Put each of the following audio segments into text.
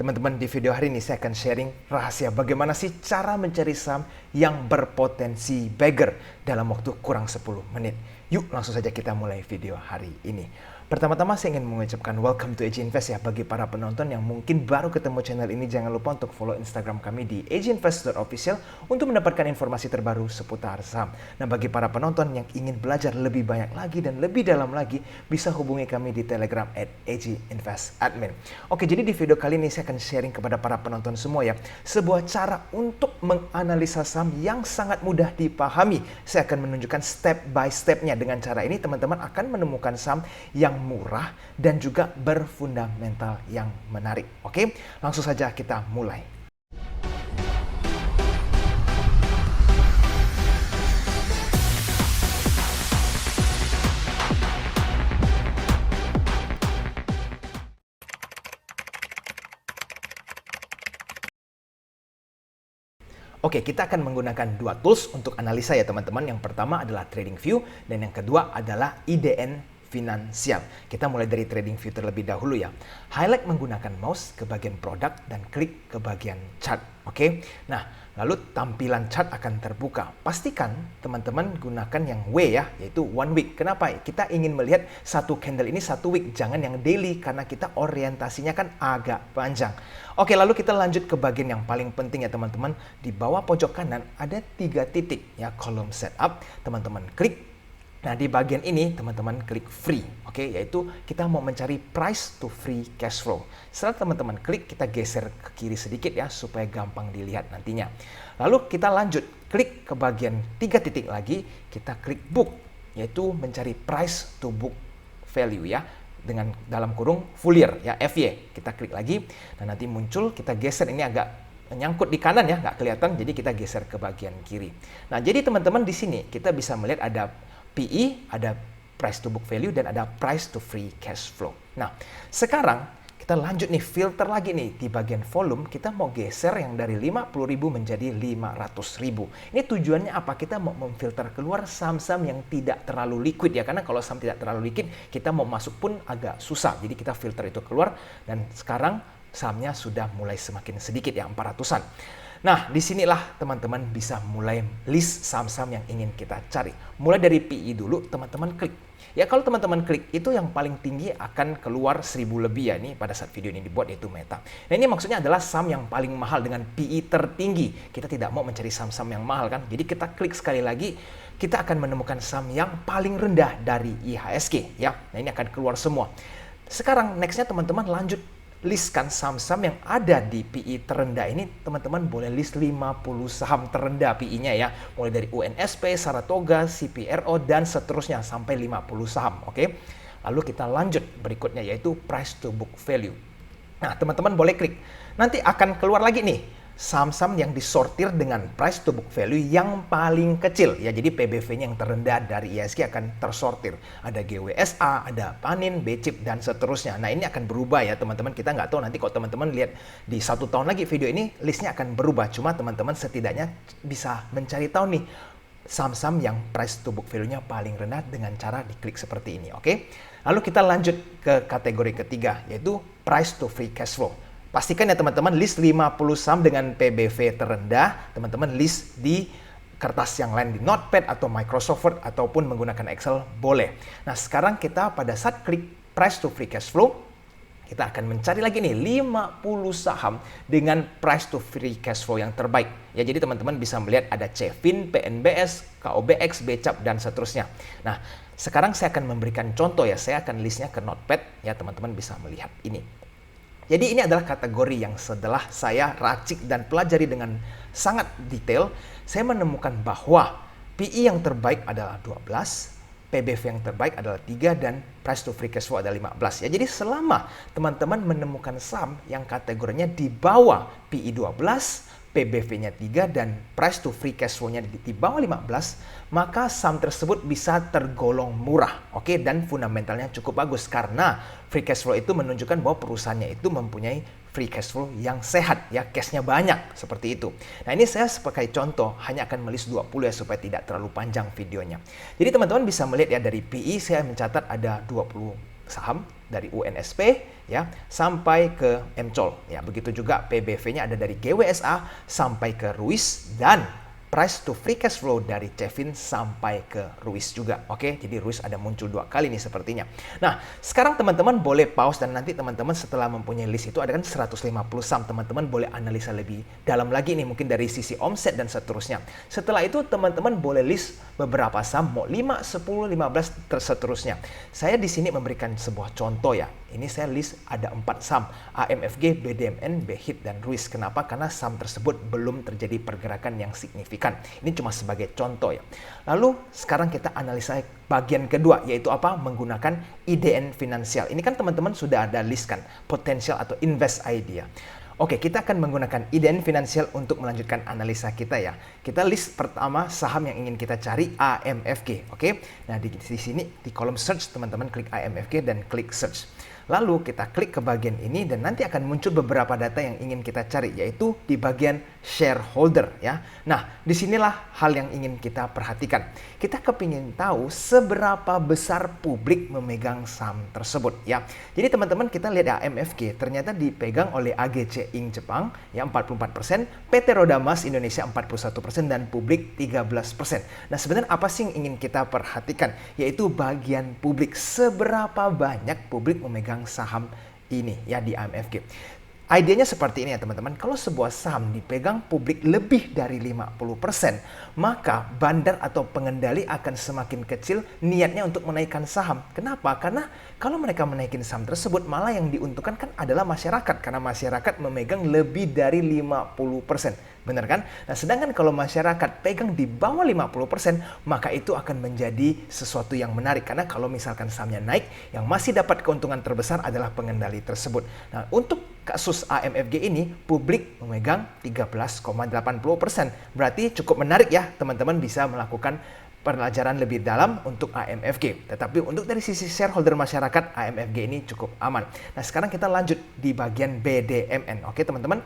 Teman-teman, di video hari ini saya akan sharing rahasia bagaimana sih cara mencari saham yang berpotensi bagger dalam waktu kurang 10 menit. Yuk langsung saja kita mulai video hari ini. Pertama-tama saya ingin mengucapkan welcome to AJ Invest ya bagi para penonton yang mungkin baru ketemu channel ini. Jangan lupa untuk follow Instagram kami di ajinvest.official untuk mendapatkan informasi terbaru seputar saham. Nah, bagi para penonton yang ingin belajar lebih banyak lagi dan lebih dalam lagi, bisa hubungi kami di Telegram @ajinvestadmin. Oke, jadi di video kali ini saya akan sharing kepada para penonton semua ya, sebuah cara untuk menganalisa saham yang sangat mudah dipahami. Saya akan menunjukkan step by step-nya. Dengan cara ini teman-teman akan menemukan saham yang murah dan juga berfundamental yang menarik. Oke, langsung saja kita mulai. Oke, kita akan menggunakan dua tools untuk analisa ya teman-teman. Yang pertama adalah TradingView dan yang kedua adalah IDN Finansial. Kita mulai dari TradingView terlebih dahulu ya. Highlight menggunakan mouse ke bagian produk dan klik ke bagian chart. Oke. Nah, lalu tampilan chart akan terbuka. Pastikan teman-teman gunakan yang W ya, yaitu one week. Kenapa? Kita ingin melihat satu candle ini satu week, jangan yang daily karena kita orientasinya kan agak panjang. Oke, lalu kita lanjut ke bagian yang paling penting ya teman-teman. Di bawah pojok kanan ada 3 titik ya, kolom setup. Teman-teman klik. Nah, di bagian ini teman-teman klik free, oke, yaitu kita mau mencari price to free cash flow. Setelah teman-teman klik, kita geser ke kiri sedikit ya, supaya gampang dilihat nantinya. Lalu kita lanjut, klik ke bagian 3 titik lagi, kita klik book, yaitu mencari price to book value ya, dengan dalam kurung full year ya, FY. Kita klik lagi, dan nanti muncul, kita geser, ini agak nyangkut di kanan ya, nggak kelihatan, jadi kita geser ke bagian kiri. Nah, jadi teman-teman di sini kita bisa melihat ada PE, ada price to book value, dan ada price to free cash flow. Nah, sekarang kita lanjut nih, filter lagi nih. Di bagian volume, kita mau geser yang dari 50.000 menjadi 500.000. Ini tujuannya apa? Kita mau memfilter keluar saham-saham yang tidak terlalu liquid ya. Karena kalau saham tidak terlalu liquid, kita mau masuk pun agak susah. Jadi kita filter itu keluar, dan sekarang sahamnya sudah mulai semakin sedikit ya, 400-an. Nah, disinilah teman-teman bisa mulai list saham-saham yang ingin kita cari. Mulai dari PE dulu, teman-teman klik. Ya, kalau teman-teman klik, itu yang paling tinggi akan keluar 1000 lebih ya, ini pada saat video ini dibuat, yaitu Meta. Nah, ini maksudnya adalah saham yang paling mahal dengan PE tertinggi. Kita tidak mau mencari saham-saham yang mahal kan, jadi kita klik sekali lagi, kita akan menemukan saham yang paling rendah dari IHSG ya. Nah, ini akan keluar semua. Sekarang next-nya teman-teman lanjut, listkan saham-saham yang ada di PE terendah ini. Teman-teman boleh list 50 saham terendah PE-nya ya. Mulai dari UNSP, Saratoga, CPRO, dan seterusnya sampai 50 saham. Oke. Lalu kita lanjut berikutnya yaitu price to book value. Nah, teman-teman boleh klik. Nanti akan keluar lagi nih saham-saham yang disortir dengan price to book value yang paling kecil ya. Jadi PBV-nya yang terendah dari IHSG akan tersortir. Ada GWSA, ada Panin, BCIP, dan seterusnya. Nah, ini akan berubah ya teman-teman. Kita nggak tahu nanti kalau teman-teman lihat di 1 tahun lagi video ini, listnya akan berubah. Cuma teman-teman setidaknya bisa mencari tahu nih saham-saham yang price to book value-nya paling rendah dengan cara diklik seperti ini. Oke. Lalu kita lanjut ke kategori ketiga yaitu price to free cash flow. Pastikan ya teman-teman list 50 saham dengan PBV terendah, teman-teman list di kertas yang lain di Notepad atau Microsoft Word ataupun menggunakan Excel boleh. Nah, sekarang kita pada saat klik price to free cash flow, kita akan mencari lagi nih 50 saham dengan price to free cash flow yang terbaik. Ya, jadi teman-teman bisa melihat ada Cevin, PNBS, KOBX, BCAP, dan seterusnya. Nah, sekarang saya akan memberikan contoh ya, saya akan listnya ke Notepad ya, teman-teman bisa melihat ini. Jadi ini adalah kategori yang setelah saya racik dan pelajari dengan sangat detail, saya menemukan bahwa PE yang terbaik adalah 12, PBV yang terbaik adalah 3, dan price to free cash flow adalah 15. Ya, jadi selama teman-teman menemukan saham yang kategorinya di bawah PE 12, PBV-nya 3, dan price to free cash flow-nya di bawah 15, maka saham tersebut bisa tergolong murah, oke, dan fundamentalnya cukup bagus karena free cash flow itu menunjukkan bahwa perusahaannya itu mempunyai free cash flow yang sehat, ya, cash-nya banyak, seperti itu. Nah, ini saya sebagai contoh hanya akan melis 20 ya, supaya tidak terlalu panjang videonya. Jadi teman-teman bisa melihat ya, dari PE saya mencatat ada 20 saham, dari UNSP, ya sampai ke MCOL ya. Begitu juga PBV-nya ada dari GWSA sampai ke Ruiz dan price to free cash flow dari Cevin sampai ke Ruiz juga. Oke, jadi Ruiz ada muncul 2 kali nih sepertinya. Nah, sekarang teman-teman boleh pause dan nanti teman-teman setelah mempunyai list itu ada kan 150 saham, teman-teman boleh analisa lebih dalam lagi nih mungkin dari sisi omset dan seterusnya. Setelah itu teman-teman boleh list beberapa saham mau 5, 10, 15 seterusnya. Saya di sini memberikan sebuah contoh ya. Ini saya list ada 4 saham, AMFG, BDMN, BHIT, dan Ruiz. Kenapa? Karena saham tersebut belum terjadi pergerakan yang signifikan. Ini cuma sebagai contoh ya. Lalu sekarang kita analisa bagian kedua, yaitu apa? Menggunakan IDN finansial. Ini kan teman-teman sudah ada list kan, potensial atau invest idea. Oke, kita akan menggunakan IDN finansial untuk melanjutkan analisa kita ya. Kita list pertama saham yang ingin kita cari AMFG. Oke, nah di sini di kolom search teman-teman klik AMFG dan klik search. Lalu kita klik ke bagian ini dan nanti akan muncul beberapa data yang ingin kita cari, yaitu di bagian shareholder ya. Nah, disinilah hal yang ingin kita perhatikan. Kita kepingin tahu seberapa besar publik memegang saham tersebut ya. Jadi teman-teman kita lihat AMFG ternyata dipegang oleh AGC Inc. Jepang ya 44%, PT Roda Mas Indonesia 41% dan publik 13%. Nah, sebenarnya apa sih yang ingin kita perhatikan? Yaitu bagian publik, seberapa banyak publik memegang saham ini ya di AMFG. Idenya seperti ini ya teman-teman, kalau sebuah saham dipegang publik lebih dari 50%, maka bandar atau pengendali akan semakin kecil niatnya untuk menaikkan saham. Kenapa? Karena kalau mereka menaikkan saham tersebut, malah yang diuntungkan kan adalah masyarakat, karena masyarakat memegang lebih dari 50%. Benar kan? Nah, sedangkan kalau masyarakat pegang di bawah 50%, maka itu akan menjadi sesuatu yang menarik. Karena kalau misalkan sahamnya naik, yang masih dapat keuntungan terbesar adalah pengendali tersebut. Nah, untuk kasus AMFG ini, publik memegang 13,80%. Berarti cukup menarik ya, teman-teman bisa melakukan pelajaran lebih dalam untuk AMFG. Tetapi untuk dari sisi shareholder masyarakat, AMFG ini cukup aman. Nah, sekarang kita lanjut di bagian BDMN. Oke, teman-teman?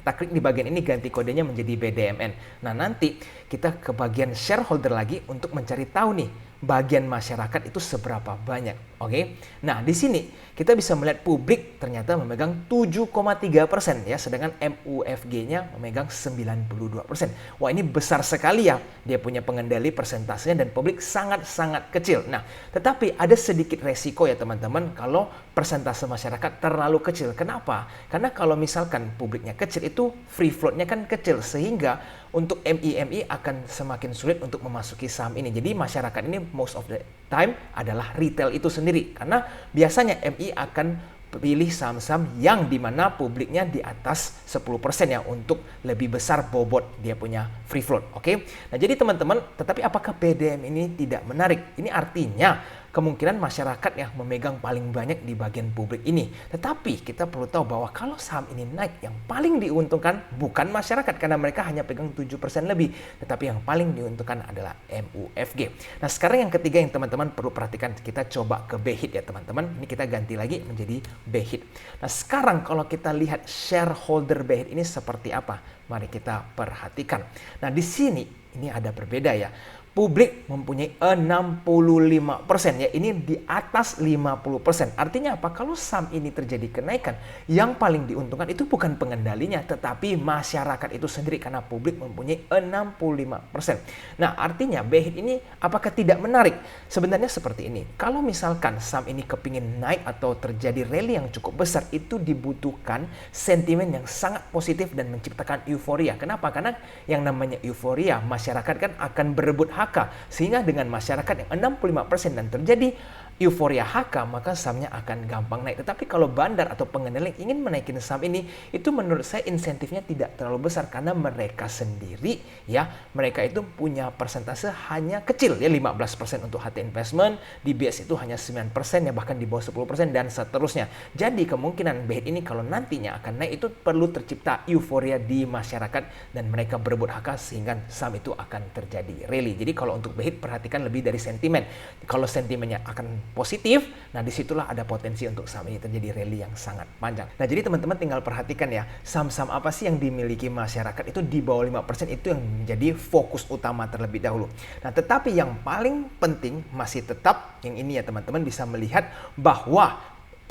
Kita klik di bagian ini, ganti kodenya menjadi BDMN. Nah, nanti kita ke bagian shareholder lagi untuk mencari tahu nih bagian masyarakat itu seberapa banyak. Oke. Nah, di sini kita bisa melihat publik ternyata memegang 7,3% ya, sedangkan MUFG-nya memegang 92%. Wah, ini besar sekali ya. Dia punya pengendali persentasenya dan publik sangat-sangat kecil. Nah, tetapi ada sedikit resiko ya teman-teman kalau persentase masyarakat terlalu kecil. Kenapa? Karena kalau misalkan publiknya kecil itu free float-nya kan kecil, sehingga untuk MI akan semakin sulit untuk memasuki saham ini. Jadi masyarakat ini most of the time adalah retail itu sendiri. Karena biasanya MI akan pilih saham-saham yang dimana publiknya di atas 10% ya, untuk lebih besar bobot dia punya free float. Oke. Nah, jadi teman-teman, tetapi apakah BDM ini tidak menarik? Ini artinya kemungkinan masyarakat yang memegang paling banyak di bagian publik ini. Tetapi kita perlu tahu bahwa kalau saham ini naik, yang paling diuntungkan bukan masyarakat karena mereka hanya pegang 7% lebih, tetapi yang paling diuntungkan adalah MUFG. Nah, sekarang yang ketiga yang teman-teman perlu perhatikan, kita coba ke BHIT ya teman-teman. Ini kita ganti lagi menjadi BHIT. Nah, sekarang kalau kita lihat shareholder BHIT ini seperti apa? Mari kita perhatikan. Nah, di sini ini ada berbeda ya. Publik mempunyai 65% ya, ini di atas 50%. Artinya apa? Kalau saham ini terjadi kenaikan, yang paling diuntungkan itu bukan pengendalinya, tetapi masyarakat itu sendiri karena publik mempunyai 65%. Nah, artinya BHIT ini apakah tidak menarik? Sebenarnya seperti ini. Kalau misalkan saham ini kepingin naik atau terjadi rally yang cukup besar, itu dibutuhkan sentimen yang sangat positif dan menciptakan euforia. Kenapa? Karena yang namanya euforia, masyarakat kan akan berebut HK, sehingga dengan masyarakat yang 65% dan terjadi euforia HK, maka sahamnya akan gampang naik. Tetapi kalau bandar atau pengendali ingin menaikin saham ini, itu menurut saya insentifnya tidak terlalu besar karena mereka sendiri ya, mereka itu punya persentase hanya kecil ya, 15% untuk HT Investment, DBS itu hanya 9% ya, bahkan di bawah 10% dan seterusnya. Jadi kemungkinan BHIT ini kalau nantinya akan naik itu perlu tercipta euforia di masyarakat dan mereka berebut HK sehingga saham itu akan terjadi rally. Jadi kalau untuk BHIT perhatikan lebih dari sentimen. Kalau sentimennya akan positif, nah disitulah ada potensi untuk saham ini terjadi rally yang sangat panjang. Nah, jadi teman-teman tinggal perhatikan ya, saham-saham apa sih yang dimiliki masyarakat itu di bawah 5%, itu yang menjadi fokus utama terlebih dahulu. Nah, tetapi yang paling penting masih tetap yang ini ya teman-teman, bisa melihat bahwa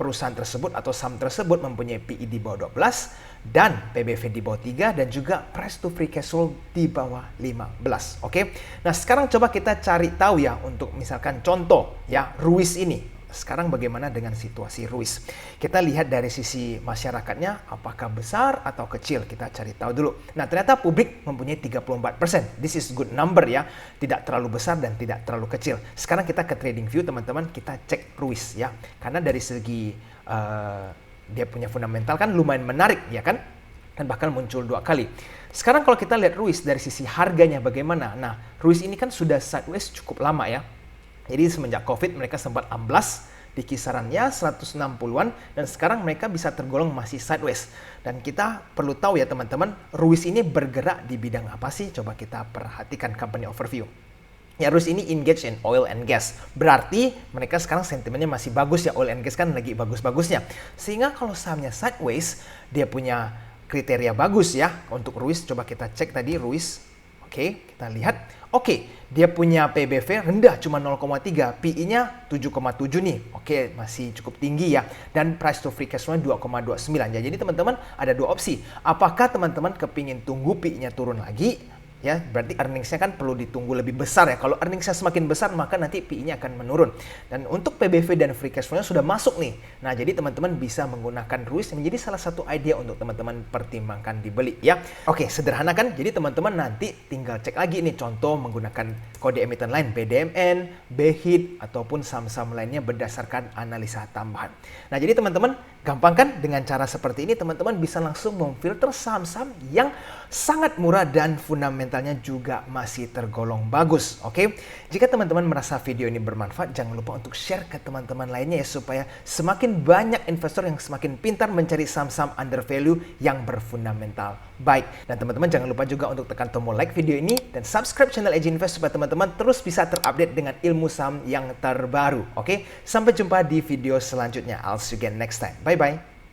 perusahaan tersebut atau saham tersebut mempunyai PE di bawah 12 dan PBV di bawah 3 dan juga price to free cash flow di bawah 15. Oke. Nah, sekarang coba kita cari tahu ya untuk misalkan contoh ya Ruiz ini. Sekarang bagaimana dengan situasi Ruiz? Kita lihat dari sisi masyarakatnya apakah besar atau kecil, kita cari tahu dulu. Nah, ternyata publik mempunyai 34%. This is good number ya. Tidak terlalu besar dan tidak terlalu kecil. Sekarang kita ke TradingView teman-teman, kita cek Ruiz ya. Karena dari segi dia punya fundamental kan lumayan menarik ya kan? Dan bahkan muncul 2 kali. Sekarang kalau kita lihat Ruiz dari sisi harganya bagaimana? Nah, Ruiz ini kan sudah sideways cukup lama ya. Jadi semenjak COVID mereka sempat amblas di kisarannya 160-an dan sekarang mereka bisa tergolong masih sideways. Dan kita perlu tahu ya teman-teman, Ruiz ini bergerak di bidang apa sih? Coba kita perhatikan company overview. Ya, Ruiz ini engage in oil and gas. Berarti mereka sekarang sentimennya masih bagus ya, oil and gas kan lagi bagus-bagusnya. Sehingga kalau sahamnya sideways, dia punya kriteria bagus ya. Untuk Ruiz coba kita cek tadi Ruiz. Oke, kita lihat. Oke, dia punya PBV rendah cuma 0,3, PE-nya 7,7 nih. Oke, masih cukup tinggi ya. Dan price to free cash flow-nya 2,29. Ya, jadi teman-teman ada 2 opsi. Apakah teman-teman kepingin tunggu PE-nya turun lagi? Ya, berarti earnings-nya kan perlu ditunggu lebih besar ya. Kalau earnings-nya semakin besar, maka nanti PE-nya akan menurun. Dan untuk PBV dan free cash flow-nya sudah masuk nih. Nah, jadi teman-teman bisa menggunakan Ruiz menjadi salah satu ide untuk teman-teman pertimbangkan dibeli ya. Oke, sederhana kan? Jadi teman-teman nanti tinggal cek lagi nih contoh menggunakan kode emiten lain BDMN, BHIT, ataupun saham-saham lainnya berdasarkan analisa tambahan. Nah, jadi teman-teman gampang kan? Dengan cara seperti ini teman-teman bisa langsung memfilter saham-saham yang sangat murah dan fundamentalnya juga masih tergolong bagus. Oke, jika teman-teman merasa video ini bermanfaat, jangan lupa untuk share ke teman-teman lainnya ya supaya semakin banyak investor yang semakin pintar mencari saham-saham under value yang berfundamental baik. Dan teman-teman jangan lupa juga untuk tekan tombol like video ini dan subscribe channel Edge Invest supaya teman-teman terus bisa terupdate dengan ilmu saham yang terbaru. Oke, sampai jumpa di video selanjutnya. I'll see you again next time. Bye bye.